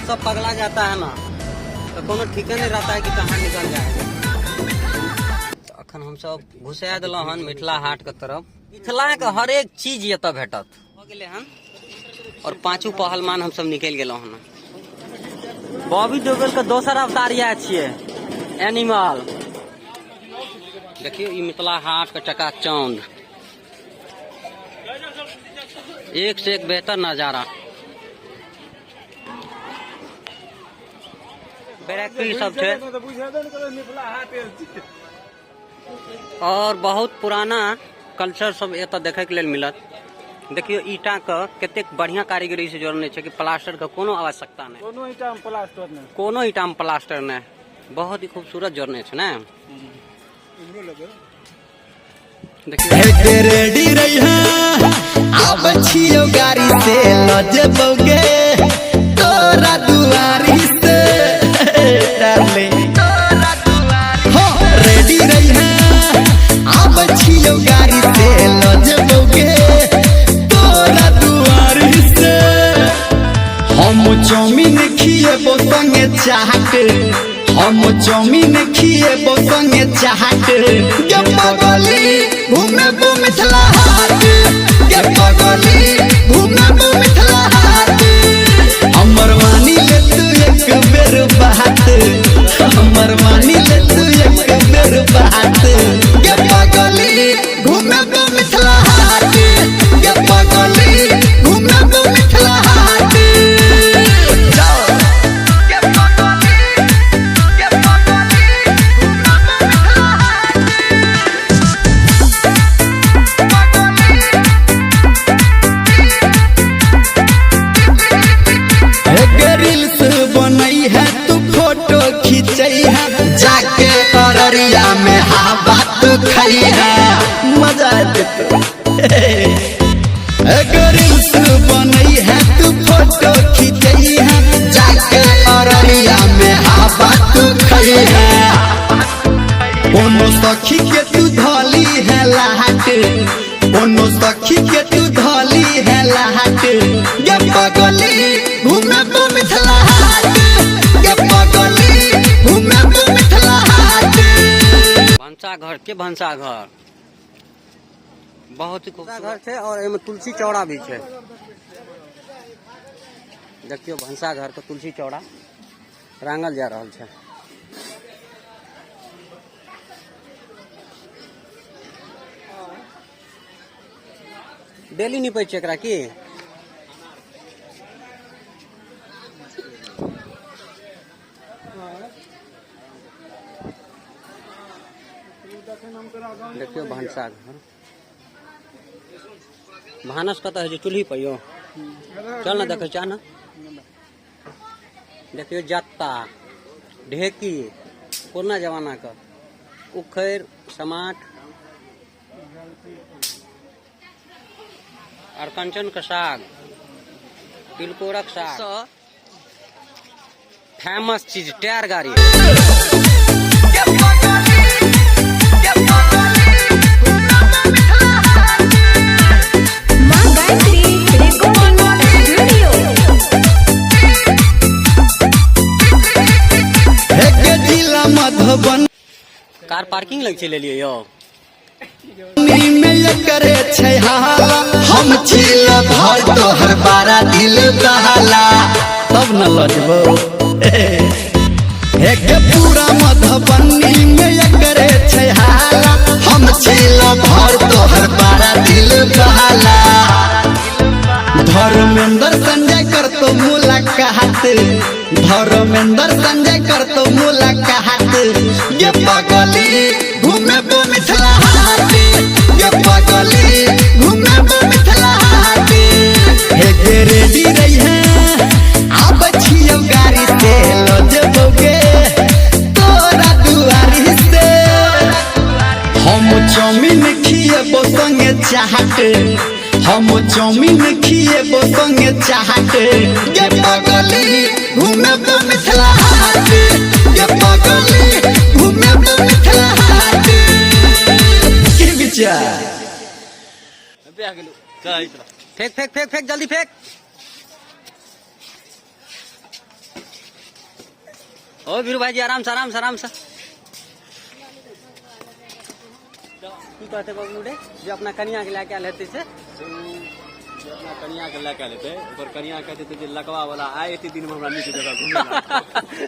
सब पगला जाता है ना तो कोनो ठीके नहीं रहता है कि कहाँ निकल जाएगा। तो अखन हम सब घुसा दिलों हन मिथिला हाट के तरफ। मिथिला के हर एक चीज ये तो भेटत हो गेले हन और पांचों पहलवान हम सब निकल गेलों हन। बॉबी देओल के दोसर अवतार यह छिए एनिमल। देखियो ई मिथिला हाट के चकाचौंध, एक से एक बेहतर नजारा। बैराकी सब थे और बहुत पुराना कल्चर सब एत देखे के लिए मिलत। देखियो ईटा का केतेक बढ़िया कारीगरी से जोड़ने छे कि प्लास्टर का कोनो आवश्यकता नहीं, कोनो ईटा में प्लास्टर नहीं, बहुत ही खूबसूरत जोड़ने छे ना। देखियो रेडी रही अब छियो गाड़ी से लजबोगे तोरा दुआरी से डाले हो रेडी रही अब छियो गाड़ी से लजबोगे तोरा दुआरी से। हम चौमिन खिएबो संगे चाहत, हम चौमिन खिएबो संगे चाहत गे पगली घूमेबो मिथिला हाट, गे पगली घूमेबो मिथिला हाट। हमर वानी ले तू एक बेर बात, हमर वानी ले तू एक बेर बात गे पगली घूमेबो मिथिला हाट, गे पगली घूमेबो मिथिला हाट। जाके अररिया में हवा तू खई है मजा रील्स बनई है तू फोटो खींचई है जाके अररिया में हवा तू खई है। कोनो सखी के तू धली है लाहट, कोनो सखी के तू धली है लाहट गे पगली घूमेबो मिथिला हाट, गे पगली घूमेबो मिथिला हाट। भंसा घर के भंसा घर बहुत ही खूबसूरत घर छे और एमे तुलसी चौड़ा भी छे। देखियो भंसा घर के तुलसी चौड़ा रांगल जा रहल छे। डेली निपै छै एकरा की देखियो भंसा घर भानस कत है चूल्ही पर यो चल ना देखे चाह ना। देखियो जत्ता ढेकी पुराना जमाना का उखैर समाट अरकंचन का साग तिलकोरक साग फेमस चीज टायर गाड़ी। कार पार्किंग लग ले लिए यो में करे छै हाला हम छिल भर तोहर बारा दिल बहाला तब न लजबो एक पूरा मधुबनी में करे छै हाला हम छिल भर तोहर बारा दिल बहाला। धर्मेंद्र संजय कर तो मुलाकात, धर्मेंद्र संजय कर तो मुलाकात ये पगली घूमेबो मिथिला हाट, ये पगली घूमेबो मिथिला हाट। एक रेडी रही है अब छियो गाड़ी से लजबोगे तोरा दुआरी से। हम चौमिन खिएबो संगे चाहत, हम चौमिन खिएबो संगे चाहत ये पगली घूमेबो मिथिला हाट, ये पगली घूमेबो मिथिला हाट। की विचार फेंक फेंक फेंक फेंक जल्दी फेंक। ओ वीरू भाई जी आराम से आराम से आराम से। की कहते बबलू रे जो अपना कनिया के लेके आयल हेतै से अपना कनिया के लेके लेते ऊपर कनिया कहते थे जे लकवा वाला आए एते दिन में हमरा नीचे जगह घूमे